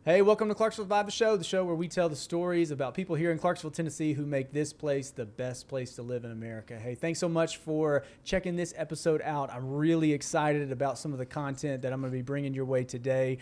Hey, welcome to Clarksville Vibe the show where we tell the stories about people here in Clarksville, Tennessee who make this place the best place to live in America. Hey, thanks so much for checking this episode out. I'm really excited about some of the content that I'm going to be bringing your way today.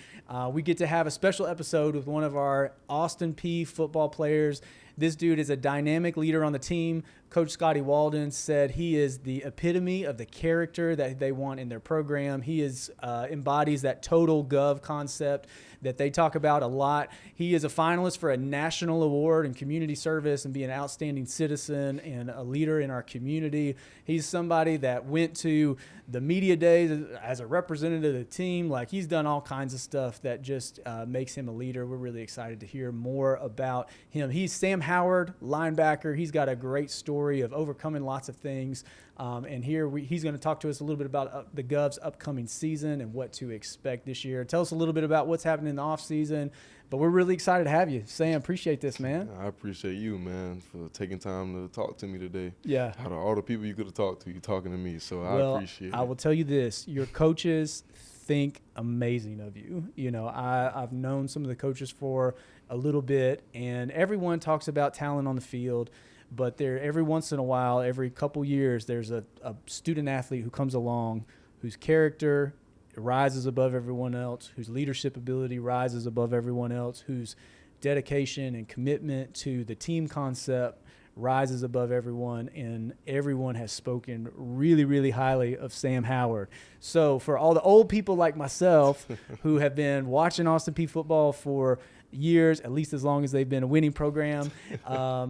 We get to have a special episode with one of our Austin Peay football players. This dude is a dynamic leader on the team. Coach Scotty Walden said he is the epitome of the character that they want in their program. He embodies that total Gov concept that they talk about a lot. He is a finalist for a national award in community service and be an outstanding citizen and a leader in our community. He's somebody that went to the media days as a representative of the team. Like, he's done all kinds of stuff that just makes him a leader. We're really excited to hear more about him. He's Sam Howard, linebacker. He's got a great story of overcoming lots of things. And here he's going to talk to us a little bit about the Govs' upcoming season and what to expect this year. Tell us a little bit about what's happening in the offseason. But we're really excited to have you. Sam, appreciate this, man. I appreciate you, man, for taking time to talk to me today. Yeah. Out of all the people you could have talked to, you're talking to me, so I appreciate it. I will tell you this. Your coaches think amazing of you. You know, I've known some of the coaches for a little bit, and everyone talks about talent on the field. But there, every once in a while, every couple years, there's a student athlete who comes along whose character rises above everyone else, whose leadership ability rises above everyone else, whose dedication and commitment to the team concept rises above everyone, and everyone has spoken really, really highly of Sam Howard. So for all the old people like myself who have been watching Austin Peay football for years, at least as long as they've been a winning program,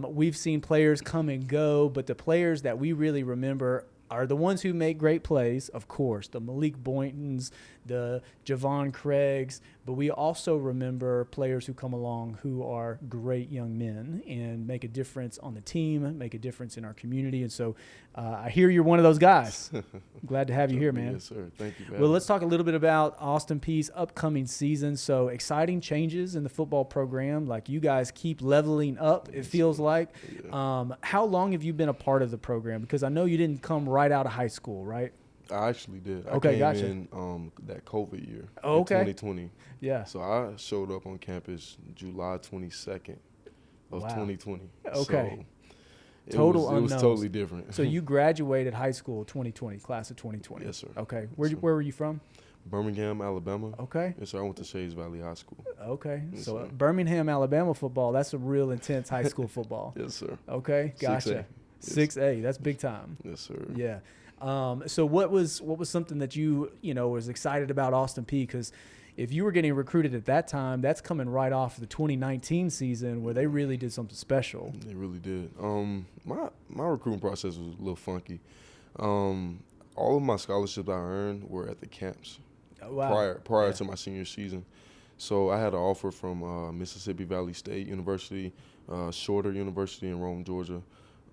we've seen players come and go, but the players that we really remember are the ones who make great plays, of course, the Malik Boyntons, the Javon Craigs, but we also remember players who come along who are great young men and make a difference on the team, make a difference in our community. And so I hear you're one of those guys. Glad to have you here, man. Yes, sir. Thank you. Well, let's talk a little bit about Austin Peay's upcoming season. So exciting changes in the football program. Like, you guys keep leveling up, it feels like. Yeah. How long have you been a part of the program? Because I know you didn't come right out of high school, right? I actually did. Okay, I gotcha. came in that COVID year, in 2020. Yeah. So I showed up on campus July 22nd of 2020. Okay. So it was totally different. So you graduated high school 2020, class of 2020. Yes, sir. Okay. Where were you from? Birmingham, Alabama. Okay. Yes, sir. I went to Shays Valley High School. Okay. Yes, so sir. Birmingham, Alabama football, that's a real intense high school football. Yes, sir. Okay. Gotcha. 6A. 6A. That's big time. Yes, sir. Yeah. So what was something that you was excited about Austin Peay? Because if you were getting recruited at that time, that's coming right off the 2019 season where they really did something special. They really did. My recruiting process was a little funky. All of my scholarships I earned were at the camps prior to my senior season. So I had an offer from Mississippi Valley State University, Shorter University in Rome, Georgia,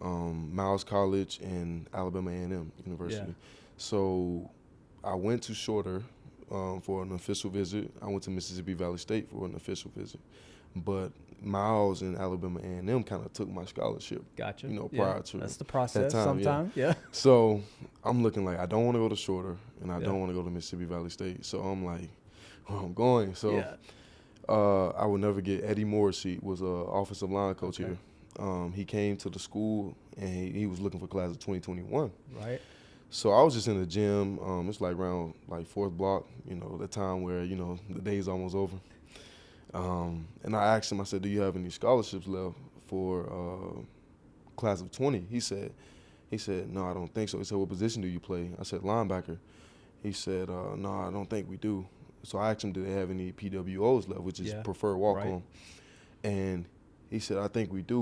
Miles College, and Alabama A&M University. Yeah. So I went to Shorter for an official visit. I went to Mississippi Valley State for an official visit. But Miles and Alabama A&M kind of took my scholarship. Gotcha. Prior to that's the process that time, sometimes. Yeah. So I'm looking like, I don't want to go to Shorter, and I don't want to go to Mississippi Valley State. So I'm like, where I'm going. So I would never get Eddie Morrissey, was an offensive line coach here. He came to the school, and he was looking for class of 2021. Right. So I was just in the gym. It's like around fourth block, the time where, the day's almost over. And I asked him, I said, do you have any scholarships left for class of 20? He said, no, I don't think so. He said, what position do you play? I said, linebacker. He said, no, I don't think we do. So I asked him, do they have any PWOs left, which is preferred walk-on. Right. And he said, I think we do.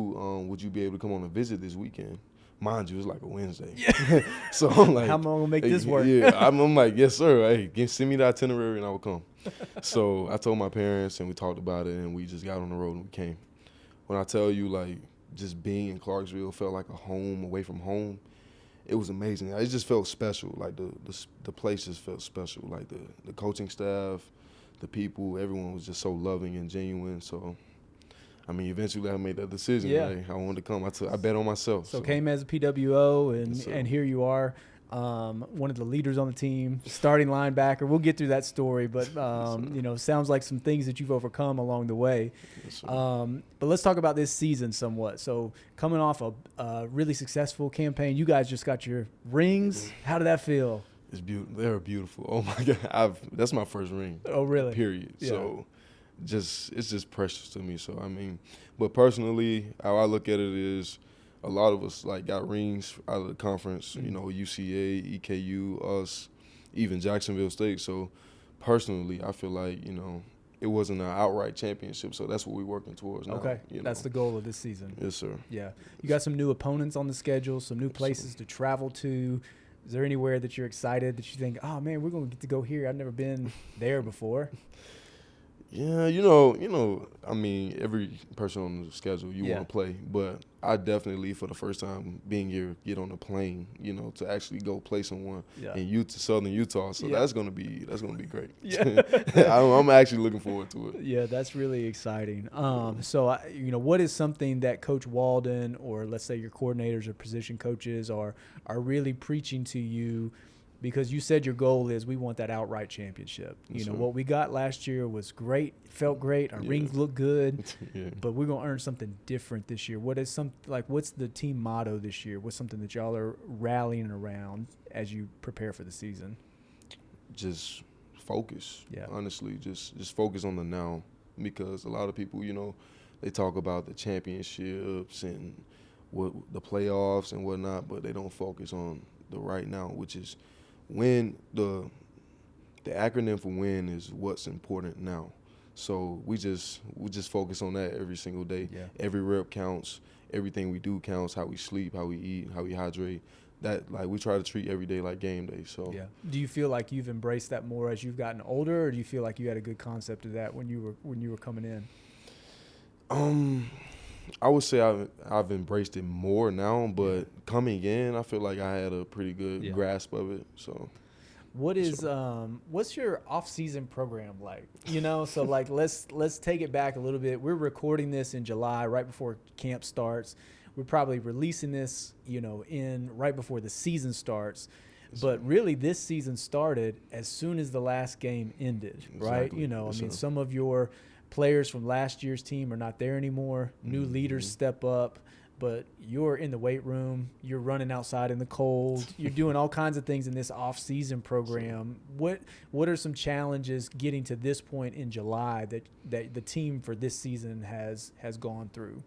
Would you be able to come on a visit this weekend? Mind you, it's like a Wednesday. Yeah. So I'm like, how am I going to make this work? Yeah, I'm like, yes, sir. Hey, send me the itinerary and I will come. So I told my parents and we talked about it and we just got on the road and we came. When I tell you, just being in Clarksville felt like a home away from home, it was amazing. It just felt special. Like the place just felt special. Like the coaching staff, the people, everyone was just so loving and genuine. So I mean, eventually I made that decision. Yeah. Right? I wanted to come. I bet on myself. So came as a PWO, Yes, and here you are. one of the leaders on the team, starting linebacker. We'll get through that story, but sounds like some things that you've overcome along the way. Yes, But let's talk about this season somewhat. So coming off a really successful campaign, you guys just got your rings. How did that feel? It's beautiful. They're beautiful. Oh my God, that's my first ring. Oh, really? Period. Yeah. So, it's just precious to me. So I mean, but personally, how I look at it is, a lot of us like got rings out of the conference. Mm-hmm. UCA, EKU, us, even Jacksonville State. So personally, I feel like it wasn't an outright championship. So that's what we're working towards now. Okay, that's the goal of this season. Yes, sir. Yeah, you got some new opponents on the schedule, some new places to travel to. Is there anywhere that you're excited that you think, oh man, we're gonna get to go here? I've never been there before. Yeah, I mean, every person on the schedule you want to play, but I definitely, for the first time being here, get on a plane, to actually go play someone in Southern Utah. So that's gonna be great. Yeah, I'm actually looking forward to it. Yeah, that's really exciting. So what is something that Coach Walden, or let's say your coordinators or position coaches are really preaching to you? Because you said your goal is we want that outright championship. What we got last year was great. It felt great. Our rings look good. But we're going to earn something different this year. What's the team motto this year? What's something that y'all are rallying around as you prepare for the season? Just focus. Yeah. Honestly, just focus on the now, because a lot of people, they talk about the championships and what the playoffs and whatnot, but they don't focus on the right now, which is when the acronym for win is what's important now. So we just focus on that every single day. Yeah. Every rep counts. Everything we do counts. How we sleep, how we eat, how we hydrate. That we try to treat every day like game day. So yeah. Do you feel like you've embraced that more as you've gotten older, or do you feel like you had a good concept of that when you were coming in? I would say I've embraced it more now, but coming in, I feel like I had a pretty good grasp of it. So, what's your off-season program like? So like let's take it back a little bit. We're recording this in July, right before camp starts. We're probably releasing this, in right before the season starts. But really, this season started as soon as the last game ended, right? Exactly. I mean, some of your players from last year's team are not there anymore. New leaders step up, but you're in the weight room. You're running outside in the cold. You're doing all kinds of things in this off-season program. What are some challenges getting to this point in July that the team for this season has gone through?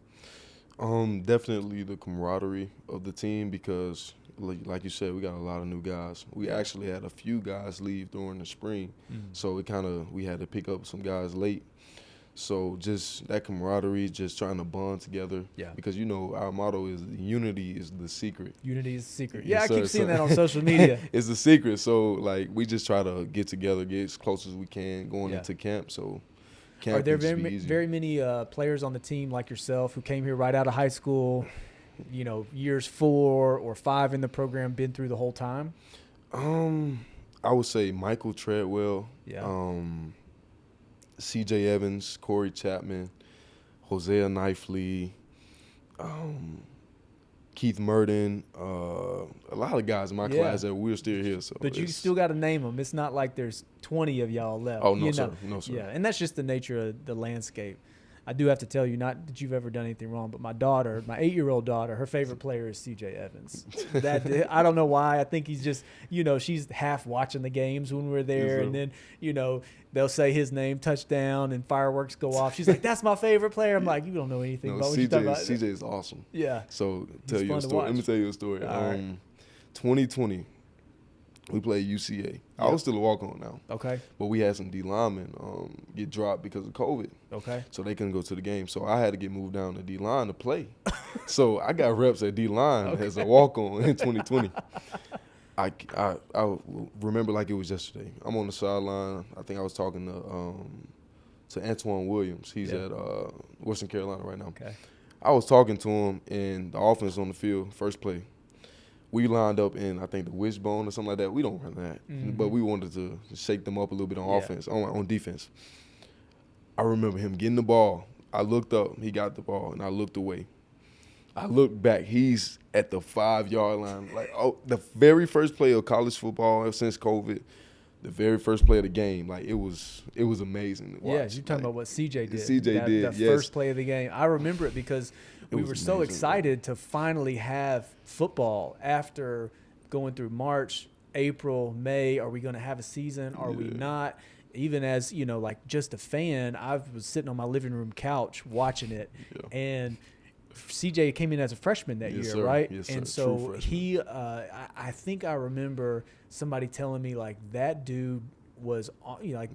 Definitely the camaraderie of the team, because like you said, we got a lot of new guys. We actually had a few guys leave during the spring, so we had to pick up some guys late. So just that camaraderie, just trying to bond together. Yeah. Because, our motto is unity is the secret. Unity is the secret. Yes, I sir. keep seeing that on social media. It's the secret. So, we just try to get together, get as close as we can going into camp. So, camp are there can just be easy. very many players on the team like yourself who came here right out of high school, years 4 or 5 in the program, been through the whole time? I would say Michael Treadwell. Yeah. C.J. Evans, Corey Chapman, Hosea Knifley, Keith Murden, a lot of guys in my class that we're still here. So, but you still got to name them. It's not like there's 20 of y'all left. Oh, no, sir. No, sir. Yeah, and that's just the nature of the landscape. I do have to tell you, not that you've ever done anything wrong, but my daughter, my 8-year-old daughter, her favorite player is C.J. Evans. I don't know why. I think he's just, she's half watching the games when we're there, and then, they'll say his name, touchdown, and fireworks go off. She's like, "That's my favorite player." I'm like, "You don't know anything about what you're talking about." C.J. is awesome. Yeah. So tell you a story. Let me tell you a story. 2020. We played UCA. Yep. I was still a walk-on now. Okay. But we had some D linemen get dropped because of COVID. Okay. So they couldn't go to the game. So I had to get moved down to D-line to play. So I got reps at D-line as a walk-on in 2020. I remember like it was yesterday. I'm on the sideline. I think I was talking to Antoine Williams. He's at Western Carolina right now. Okay. I was talking to him, and the offense on the field, first play. We lined up in, I think, the wishbone or something like that. We don't run that. But we wanted to shake them up a little bit on offense, on defense. I remember him getting the ball. I looked up. He got the ball, and I looked away. I look back, he's at the 5-yard line. Like, the very first play of college football since COVID, the very first play of the game. Like, it was amazing to watch. Yeah, you're talking about what CJ did. CJ did, the first play of the game. I remember it because we were so amazing, excited to finally have football after going through March, April, May. Are we going to have a season? Are we not? Even as, like just a fan, I was sitting on my living room couch watching it. Yeah. And CJ came in as a freshman that year, sir. right? Yes, sir. And so he, I think I remember somebody telling me like that dude was,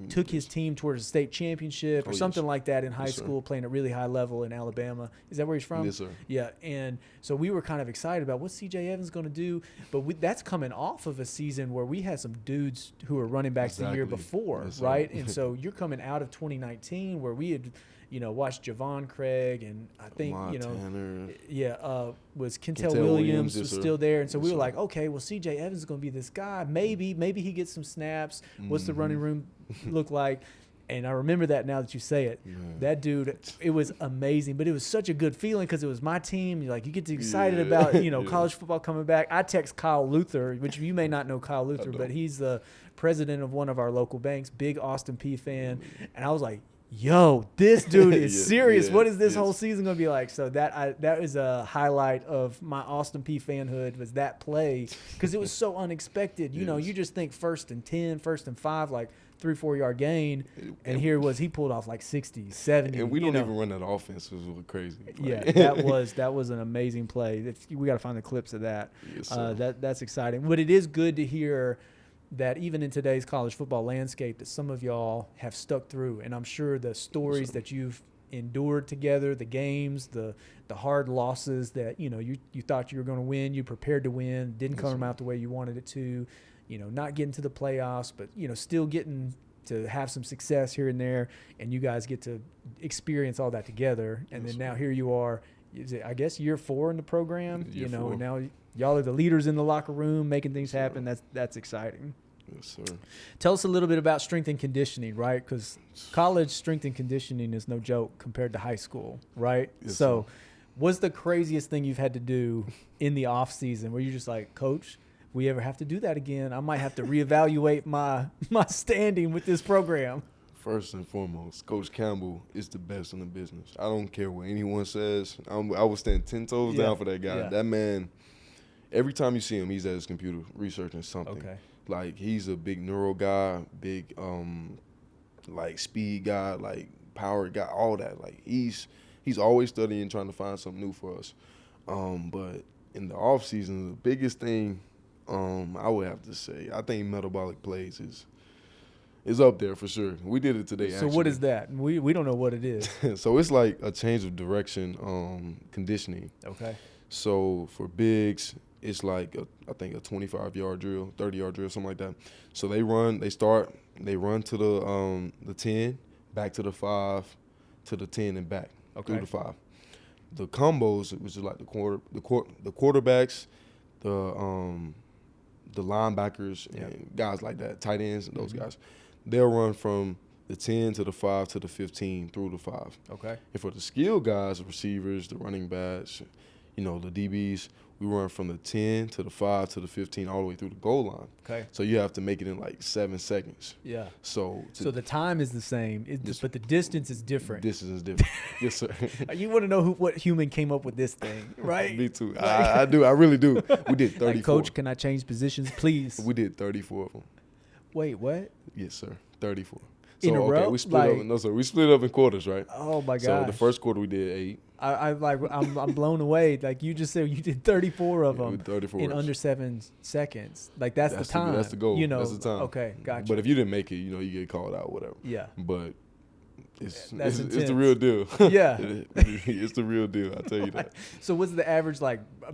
took his team towards a state championship or something like that in high school, playing at really high level in Alabama. Is that where he's from? Yes, sir. Yeah, and so we were kind of excited about what's CJ Evans going to do, but that's coming off of a season where we had some dudes who were running backs the year before, right? And so you're coming out of 2019 where we had watched Javon Craig and I think, Tanner. Was Kentel Williams was still there. And so we were sir. like, okay, well, CJ Evans is going to be this guy. Maybe he gets some snaps. What's the running room look like? And I remember that now that you say it. Yeah. That dude, it was amazing. But it was such a good feeling because it was my team. You get excited about, college football coming back. I text Kyle Luther, which you may not know Kyle Luther, but he's the president of one of our local banks, big Austin Peay fan. And I was like, yo, this dude is serious. What is this whole season going to be like? So that was a highlight of my Austin Peay fanhood, was that play, because it was so unexpected. You just think 1st and 10, 1st and 5, like 3-4 yard gain, and he pulled off like 60, 70. And we don't even run that offense. It was really crazy. Yeah, that was an amazing play. We got to find the clips of that. Yes, sir. That's exciting. But it is good to hear that even in today's college football landscape that some of y'all have stuck through. And I'm sure the stories that you've endured together, the games, the hard losses that, you thought you were going to win, you prepared to win, didn't come out the way you wanted it to, not getting to the playoffs, but, still getting to have some success here and there. And you guys get to experience all that together. And then now here you are, I guess year 4 in the program, Year 4. Now y'all are the leaders in the locker room, making things happen. That's exciting. Yes, sir. Tell us a little bit about strength and conditioning, right? Because college strength and conditioning is no joke compared to high school, right? Yes, so what's the craziest thing you've had to do in the off season where you're just like, Coach, if we ever have to do that again, I might have to reevaluate my standing with this program? First and foremost, Coach Campbell is the best in the business. I don't care what anyone says. I will stand 10 toes down for that guy. Yeah. That man, every time you see him, he's at his computer researching something. Okay. Like, he's a big neuro guy, big speed guy, like power guy, all that. Like, he's always studying, trying to find something new for us. But in the off season, the biggest thing I would have to say, I think metabolic plays is up there for sure. We did it today. So what is that? We don't know what it is. So it's like a change of direction, conditioning. Okay. So for bigs, it's like I think a 25-yard drill, 30-yard drill, something like that. So they run to the 10, back to the 5, to the 10 and back through the 5. The combos, which is like the quarterbacks, the linebackers and guys like that, tight ends and those guys, they'll run from the 10 to the 5 to the 15 through the 5. Okay. And for the skill guys, the receivers, the running backs, the DBs, we run from the 10 to the 5 to the 15 all the way through the goal line. Okay. So you have to make it in like 7 seconds. Yeah. So the time is the same, but the distance is different. Distance is different. Yes, sir. You want to know what human came up with this thing, right? Me too. I do. I really do. We did 34. Like, Coach, can I change positions, please? We did 34 of them. Wait, what? Yes, sir. 34. In a row? We split up. No, sir. We split up in quarters, right? Oh my gosh. So the first quarter we did 8. I'm blown away. Like, you just said you did 34 of them 34 in under 7 seconds. Like, that's the time. That's the goal. That's the time. Okay, gotcha. But if you didn't make it, you get called out, whatever. Yeah. But it's the real deal. Yeah. It's the real deal. I tell you that. So what's the average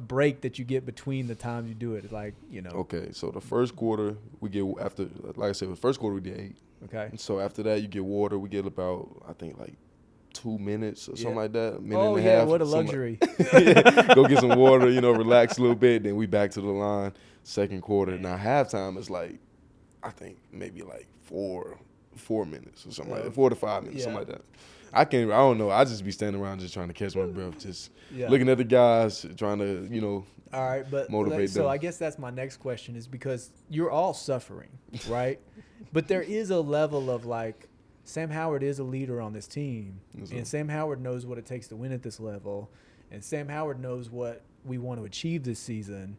break that you get between the times you do it? Okay, so the first quarter we get after, like I said, the first quarter we did 8. Okay. And so after that you get water. We get about, I think, 2 minutes or something like that. A minute and a half. What a luxury. Go get some water, relax a little bit. Then we back to the line. Second quarter. Now halftime is I think maybe 4 4 minutes or something like that, 4 to 5 minutes, something like that. I don't know. I just be standing around just trying to catch my breath, just looking at the guys, trying to, all right, but motivate them. So I guess that's my next question is because you're all suffering, right? But there is a level of like, Sam Howard is a leader on this team, and Sam Howard knows what it takes to win at this level, and Sam Howard knows what we want to achieve this season.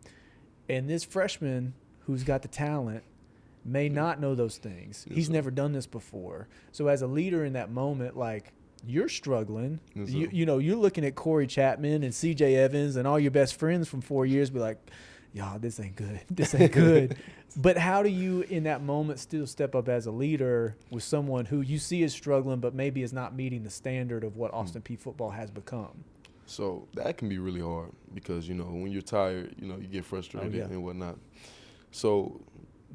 And this freshman who's got the talent may not know those things. He's never done this before. So as a leader in that moment, like, you're struggling. You're looking at Corey Chapman and C.J. Evans and all your best friends from 4 years be like, y'all, this ain't good. This ain't good. But how do you, in that moment, still step up as a leader with someone who you see is struggling but maybe is not meeting the standard of what Austin Peay football has become? So that can be really hard because, when you're tired, you get frustrated and whatnot. So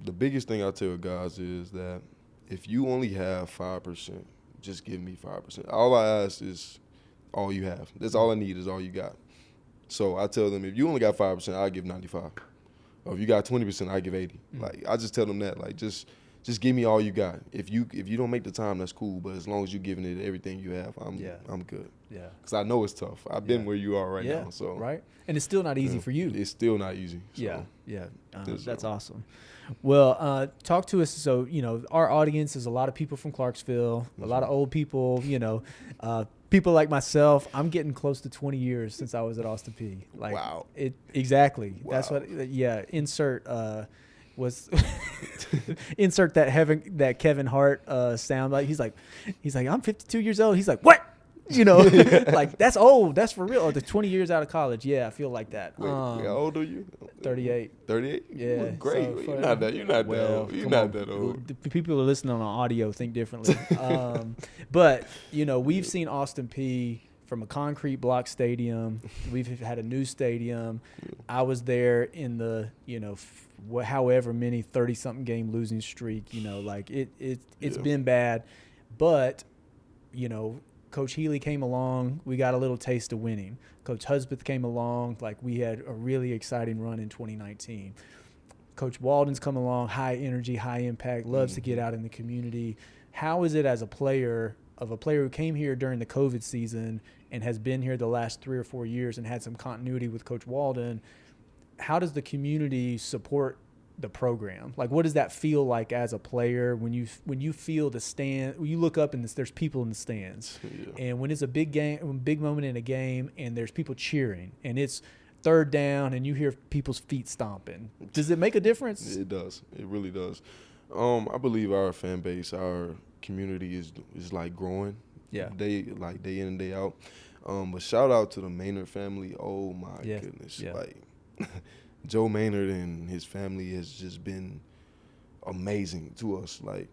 the biggest thing I tell guys is that if you only have 5%, just give me 5%. All I ask is all you have. That's all I need is all you got. So I tell them, if you only got 5%, I'll give 95. Or if you got 20%, I give 80. Like, I just tell them that, like, just give me all you got. If you don't make the time, that's cool. But as long as you're giving it everything you have, I'm good. Yeah. Because I know it's tough. I've been where you are right now. So right. And it's still not easy for you. It's still not easy. So. That's awesome. Well, talk to us. So, our audience is a lot of people from Clarksville, a lot of old people, people like myself. I'm getting close to 20 years since I was at Austin Peay. Like, wow. Exactly. Wow. That's what, insert insert that Kevin Hart sound. Like, he's like, I'm 52 years old. He's like, what? Like, that's old. That's for real. Or the 20 years out of college. Yeah, I feel like that. Wait, how old are you? 38. 38? Yeah. Great. So you're not that old. You're not that old. The people who are listening on audio think differently. But, we've seen Austin Peay from a concrete block stadium. We've had a new stadium. I was there in the, however many 30-something game losing streak. It's been bad. But, Coach Healy came along. We got a little taste of winning. Coach Husbeth came along. Like, we had a really exciting run in 2019. Coach Walden's come along, high energy, high impact, loves to get out in the community. How is it as a player who came here during the COVID season and has been here the last 3 or 4 years and had some continuity with Coach Walden? How does the community support the program? Like, what does that feel like as a player when you feel the stand, when you look up and there's people in the stands, and when it's a big moment in a game and there's people cheering and it's third down and you hear people's feet stomping? Does it make a difference? It does. It really does. I believe our fan base, our community is like growing. Yeah. Day in and day out. But shout out to the Maynard family. Oh my goodness. Yeah. Like Joe Maynard and his family has just been amazing to us. Like,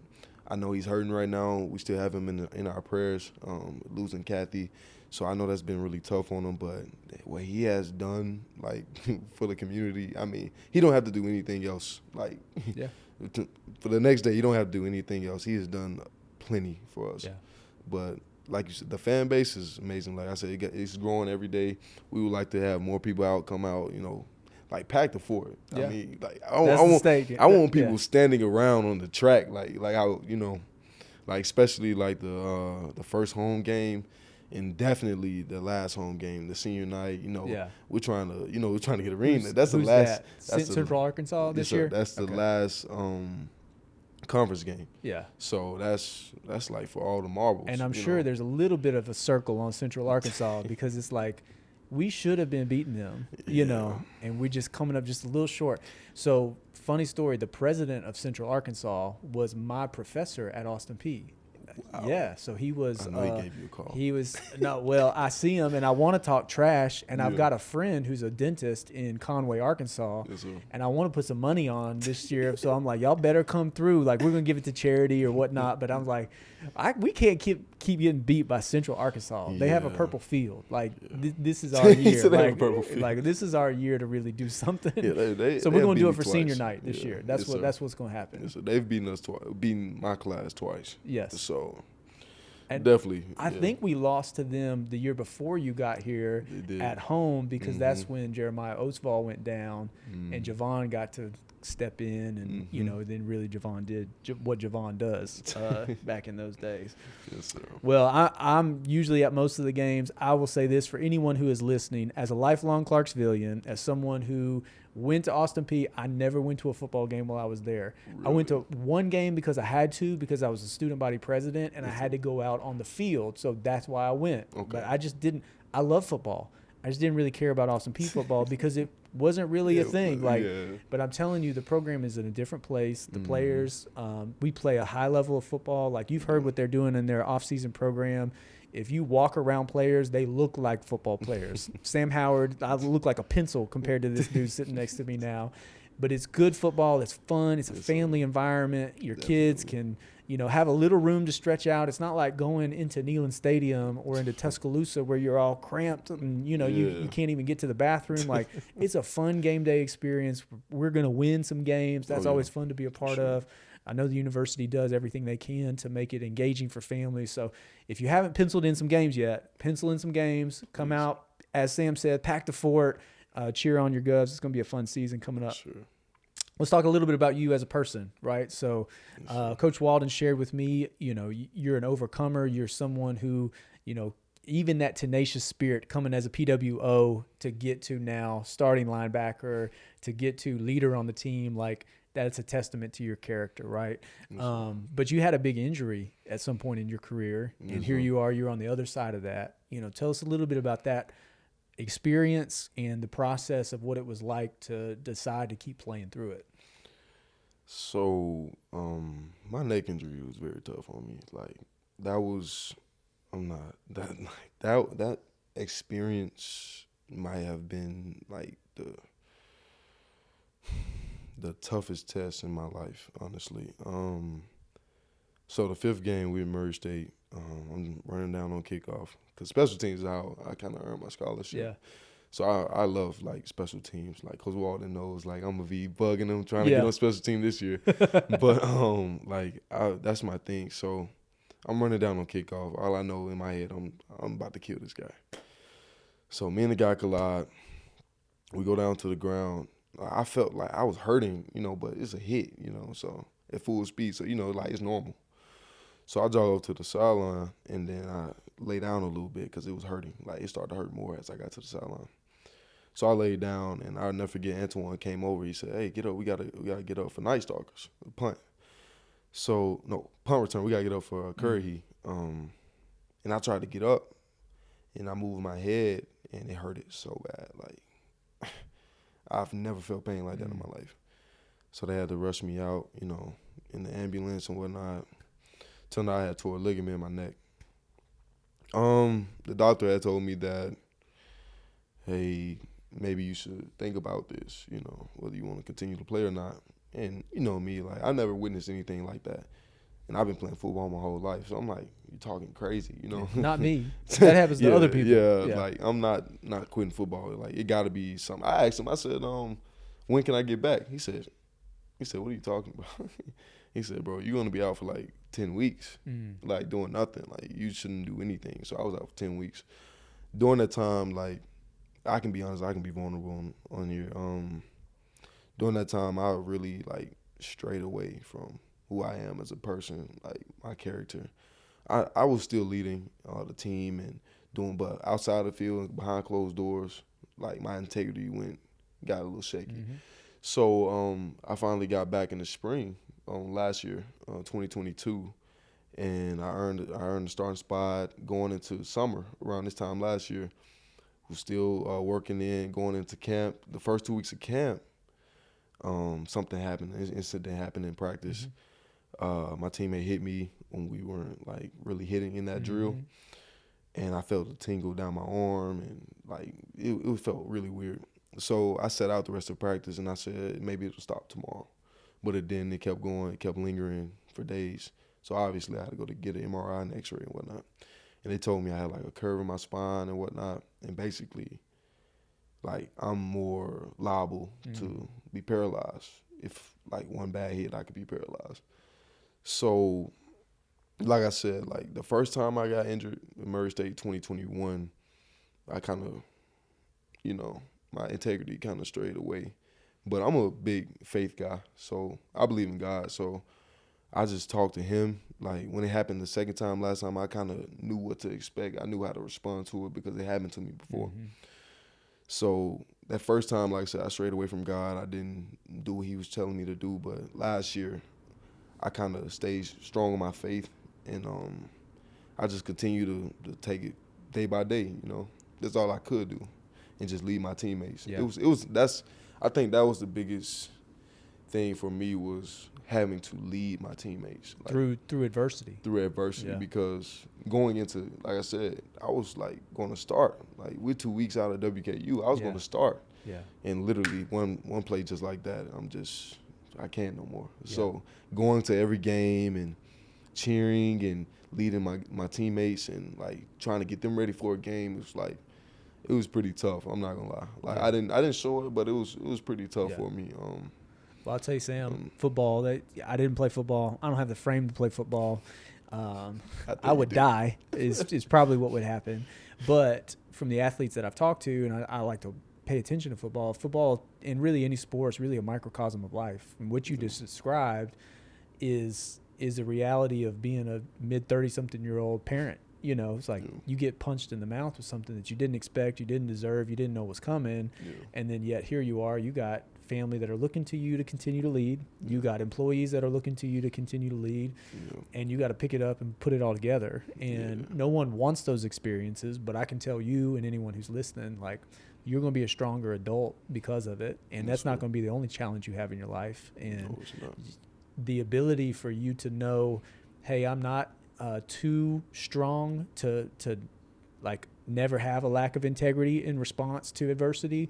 I know he's hurting right now. We still have him in our prayers, losing Kathy. So I know that's been really tough on him. But what he has done, like, for the community, I mean, he don't have to do anything else. Like, for the next day, you don't have to do anything else. He has done plenty for us. Yeah. But like you said, the fan base is amazing. Like I said, it's growing every day. We would like to have more people come out, like, pack the fort. Yeah. I mean, like, I want people standing around on the track, like how, like, especially like the first home game and definitely the last home game, the senior night. We're trying to get arena. That's the last. That's Central Arkansas this year. That's the last conference game. Yeah. So that's like for all the marbles. And I'm sure there's a little bit of a circle on Central Arkansas because it's like, we should have been beating them, and we're just coming up just a little short. So, funny story, the president of Central Arkansas was my professor at Austin Peay. Wow. Yeah, so he was. I know he gave you a call. He was I see him and I want to talk trash, and I've got a friend who's a dentist in Conway, Arkansas, and I want to put some money on this year. So I'm like, y'all better come through. Like, we're gonna give it to charity or whatnot. But I'm like, we can't keep getting beat by Central Arkansas. They have a purple field. Like, this is our year. Like, this is our year to really do something. Yeah, so we're gonna do it for senior night this year. That's what's gonna happen. So they've beaten us twice, beaten my class twice. Yes. So definitely. I think we lost to them the year before you got here at home because that's when Jeremiah Oatsvall went down and Javon got to step in and, you know, then really Javon did what Javon does back in those days. Yes, sir. Well, I'm usually at most of the games. I will say this for anyone who is listening, as a lifelong Clarksvillian, as someone who went to Austin Peay, I never went to a football game while I was there. Really? I went to one game because I had to, because I was a student body president and I had to go out on the field. So that's why I went. Okay. But I just didn't. I love football. I just didn't really care about Austin Peay football because it wasn't really a thing. But I'm telling you, the program is in a different place. The players, we play a high level of football. Like you've heard what they're doing in their off-season program. If you walk around players, they look like football players. Sam Howard, I look like a pencil compared to this dude sitting next to me now. But it's good football. It's fun. It's a family environment. Your kids can, you know, have a little room to stretch out. It's not like going into Neyland Stadium or into Tuscaloosa where you're all cramped and, you know, you can't even get to the bathroom. Like, it's a fun game day experience. We're going to win some games. That's always fun to be a part of. I know the university does everything they can to make it engaging for families. So if you haven't penciled in some games yet, pencil in some games. Come out, as Sam said, pack the fort, cheer on your Govs. It's going to be a fun season coming up. Sure. Let's talk a little bit about you as a person, right? So Coach Walden shared with me, you know, you're an overcomer. You're someone who, you know, even that tenacious spirit coming as a PWO to get to now starting linebacker, to get to leader on the team, like that's a testament to your character, right? But you had a big injury at some point in your career, and here you are, you're on the other side of that. You know, tell us a little bit about that experience and the process of what it was like to decide to keep playing through it. So, my neck injury was very tough on me. Like that experience might have been like the toughest test in my life, honestly. So the fifth game, we at Murray State. I'm running down on kickoff because special teams is how I kind of earned my scholarship. Yeah. So I love like special teams. Like Coach Walden knows, like I'm gonna be bugging them trying to get on special team this year. But that's my thing. So I'm running down on kickoff. All I know in my head, I'm about to kill this guy. So me and the guy collide. We go down to the ground. I felt like I was hurting, you know, but it's a hit, you know, so at full speed. So, you know, like it's normal. So I jog up to the sideline, and then I lay down a little bit because it was hurting. Like it started to hurt more as I got to the sideline. So I laid down, and I'll never forget Antoine came over. He said, "Hey, get up. We gotta get up for Night Stalkers, punt." So no punt return. We gotta get up for Curry. And I tried to get up, and I moved my head, and it hurted so bad. Like I've never felt pain like that in my life. So they had to rush me out, you know, in the ambulance and whatnot. Till now I had tore a ligament in my neck. The doctor had told me that, hey, maybe you should think about this, you know, whether you want to continue to play or not. And you know me, like I never witnessed anything like that. And I've been playing football my whole life. So I'm like, you're talking crazy, you know. Not me. That happens to other people. Yeah, like I'm not quitting football. Like it gotta be something. I asked him, I said, when can I get back? He said, what are you talking about? He said, bro, you're gonna be out for like 10 weeks, like doing nothing. Like you shouldn't do anything. So I was out for 10 weeks. During that time, like I can be honest, I can be vulnerable on here. During that time, I really like strayed away from who I am as a person, like my character. I was still leading the team and doing, but outside the field, behind closed doors, like my integrity got a little shaky. So I finally got back in the spring last year, 2022, and I earned the starting spot going into summer around this time last year. Was still working going into camp. The first 2 weeks of camp, something happened. An incident happened in practice. My teammate hit me when we weren't like really hitting in that drill, and I felt a tingle down my arm, and like it felt really weird. So I sat out the rest of practice, and I said maybe it'll stop tomorrow, but it didn't. It kept going. It kept lingering for days. So obviously I had to go to get an MRI and X-ray and whatnot. And they told me I had like a curve in my spine and whatnot, and basically, like I'm more liable to be paralyzed. If like one bad hit, I could be paralyzed. So, like I said, like the first time I got injured in Murray State 2021, I kind of, you know, my integrity kind of strayed away But I'm a big faith guy, so I believe in God. So I just talked to him. Like, when it happened the second time, last time, I kind of knew what to expect. I knew how to respond to it because it happened to me before. Mm-hmm. So that first time, like I said, I strayed away from God. I didn't do what he was telling me to do. But last year, I kind of stayed strong in my faith, and I just continue to take it day by day. You know, that's all I could do, and just lead my teammates. Yeah. I think that was the biggest thing for me, was having to lead my teammates, like, through adversity. Through adversity, Yeah. Because going into, like I said, I was like going to start. Like, we're 2 weeks out of WKU. I was going to start. Yeah. And literally one play just like that, I can't no more. Yeah. So going to every game and cheering and leading my teammates and like trying to get them ready for a game, it was pretty tough. I'm not gonna lie. Like, I didn't show it, but it was pretty tough for me. Well, I'll tell you, Sam, football. I didn't play football. I don't have the frame to play football. I would die is probably what would happen. But from the athletes that I've talked to, and I like to pay attention to football. Football, and really any sport, is really a microcosm of life. And what you just described is a reality of being a mid-30-something-year-old parent. You know, it's like you get punched in the mouth with something that you didn't expect, you didn't deserve, you didn't know was coming, and then yet here you are. You got family that are looking to you to continue to lead. You got employees that are looking to you to continue to lead, and you got to pick it up and put it all together. And no one wants those experiences, but I can tell you and anyone who's listening, like, you're going to be a stronger adult because of it, and that's not going to be the only challenge you have in your life. And the ability for you to know, hey, I'm not too strong to like never have a lack of integrity in response to adversity.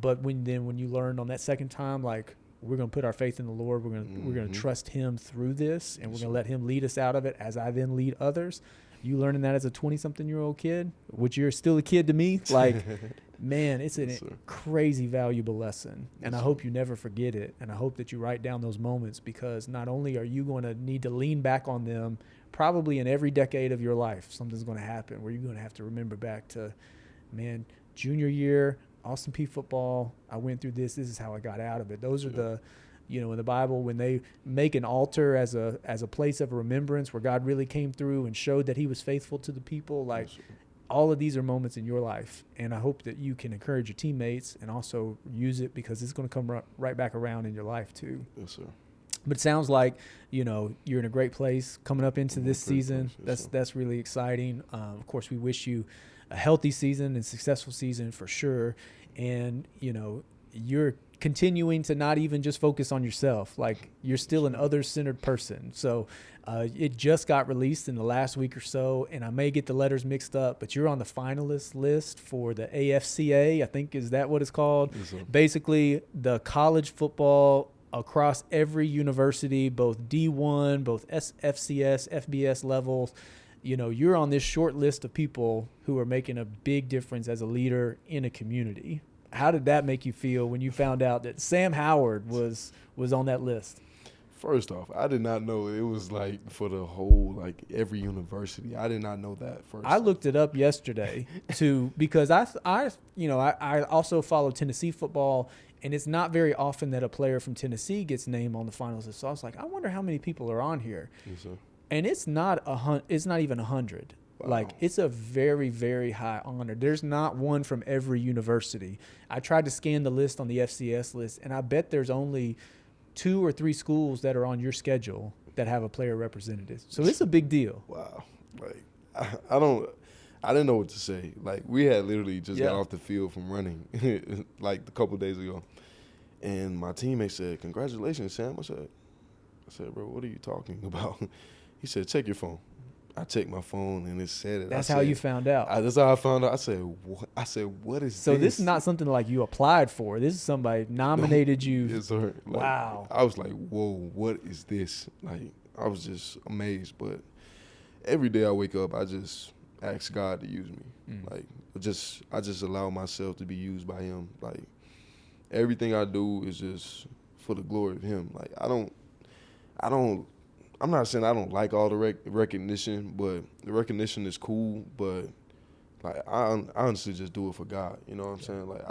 But when you learn on that second time, like, we're going to put our faith in the Lord, we're going to trust him through this, and we're going to let him lead us out of it as I then lead others. You learning that as a 20-something-year-old kid, which you're still a kid to me, like, man, it's a crazy valuable lesson. And I hope you never forget it. And I hope that you write down those moments, because not only are you going to need to lean back on them, probably in every decade of your life, something's going to happen where you're going to have to remember back to, man, junior year, Austin Peay football, I went through this is how I got out of it. Those are the, you know, in the Bible, when they make an altar as a place of remembrance where God really came through and showed that he was faithful to the people, like, all of these are moments in your life. And I hope that you can encourage your teammates and also use it, because it's going to come right back around in your life too. Yes, sir. But it sounds like, you know, you're in a great place coming up into this season. That's really exciting. Of course, we wish you a healthy season and successful season for sure. And, you know, you're continuing to not even just focus on yourself. Like, you're still an other-centered person. So it just got released in the last week or so, and I may get the letters mixed up, but you're on the finalist list for the AFCA, I think, is that what it's called? Yes, basically, the college football across every university, both D1, both FCS, FBS levels. You know, you're on this short list of people who are making a big difference as a leader in a community. How did that make you feel when you found out that Sam Howard was on that list? First off, I did not know it was like for the whole, like, every university. I did not know that first. I looked it up yesterday because I also follow Tennessee football, and it's not very often that a player from Tennessee gets named on the finals list. So I was like, I wonder how many people are on here. Yes, sir. And it's not even 100. Wow. Like, it's a very, very high honor. There's not one from every university. I tried to scan the list on the FCS list, and I bet there's only 2 or 3 schools that are on your schedule that have a player representative. So it's a big deal. Wow. Like, I didn't know what to say. Like, we had literally just got off the field from running like a couple of days ago. And my teammate said, "Congratulations, Sam." I said, "Bro, what are you talking about?" He said, "Check your phone." I checked my phone, and it said it. That's how you found out. That's how I found out. I said, "What is this?" So this is not something like you applied for. This is somebody nominated you. Yes, sir. Like, wow. I was like, "Whoa, what is this?" Like, I was just amazed. But every day I wake up, I just ask God to use me. Like, I just allow myself to be used by Him. Like, everything I do is just for the glory of Him. Like, I'm not saying I don't like all the recognition, but the recognition is cool. But, like, I honestly just do it for God. You know what I'm saying? Like,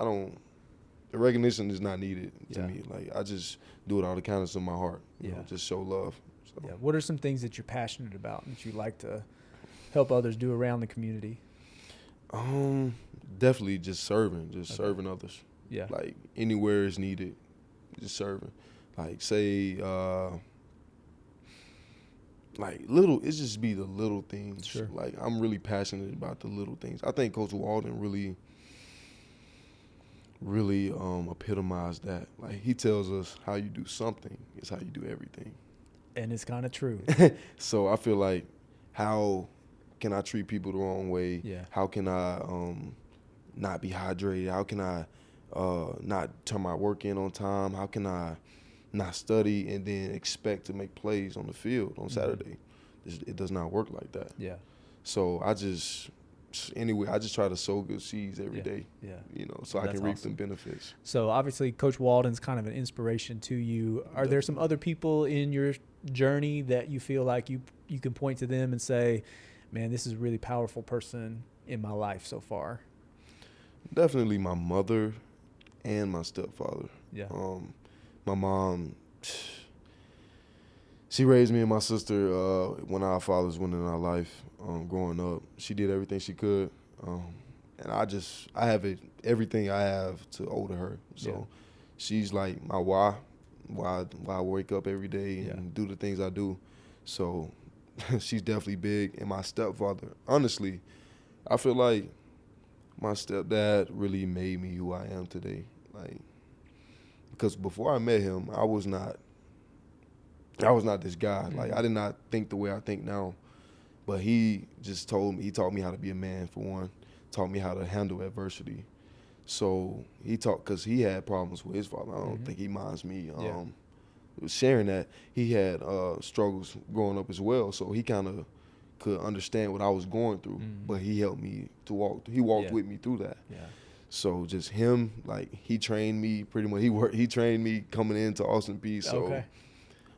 the recognition is not needed to Yeah. me. Like, I just do it out of the kindness of my heart. You Yeah. know, just show love. So. Yeah. What are some things that you're passionate about that you like to help others do around the community? Definitely just serving, Okay. serving others. Yeah. Like, anywhere is needed, just serving. Like, say, like, it's just be the little things. Sure. Like, I'm really passionate about the little things. I think Coach Walden really epitomized that. Like, he tells us how you do something is how you do everything. And it's kind of true. So I feel like, how can I treat people the wrong way? Yeah. How can I not be hydrated? How can I not turn my work in on time? How can I not study and then expect to make plays on the field on Saturday? It does not work like that. Yeah. So I just try to sow good seeds every day. Yeah. You know, so I That's can reap awesome. the benefits. So obviously Coach Walden's kind of an inspiration to you. Are there some other people in your journey that you feel like you can point to them and say, man, this is a really powerful person in my life so far? Definitely my mother and my stepfather. Yeah. My mom, she raised me and my sister when our fathers went in our life growing up. She did everything she could. And I have everything I have to owe to her. So she's like my why I wake up every day and do the things I do. So she's definitely big. And my stepfather, honestly, I feel like my stepdad really made me who I am today. Like, because before I met him, I was not this guy. Like, I did not think the way I think now. But he just taught me how to be a man, for one, taught me how to handle adversity. So because he had problems with his father. I don't think he minds me sharing that. He had struggles growing up as well. So he kind of could understand what I was going through, but he helped me to walk. He walked with me through that. Yeah. So just him, like, he trained me pretty much. He trained me coming into Austin Peay. So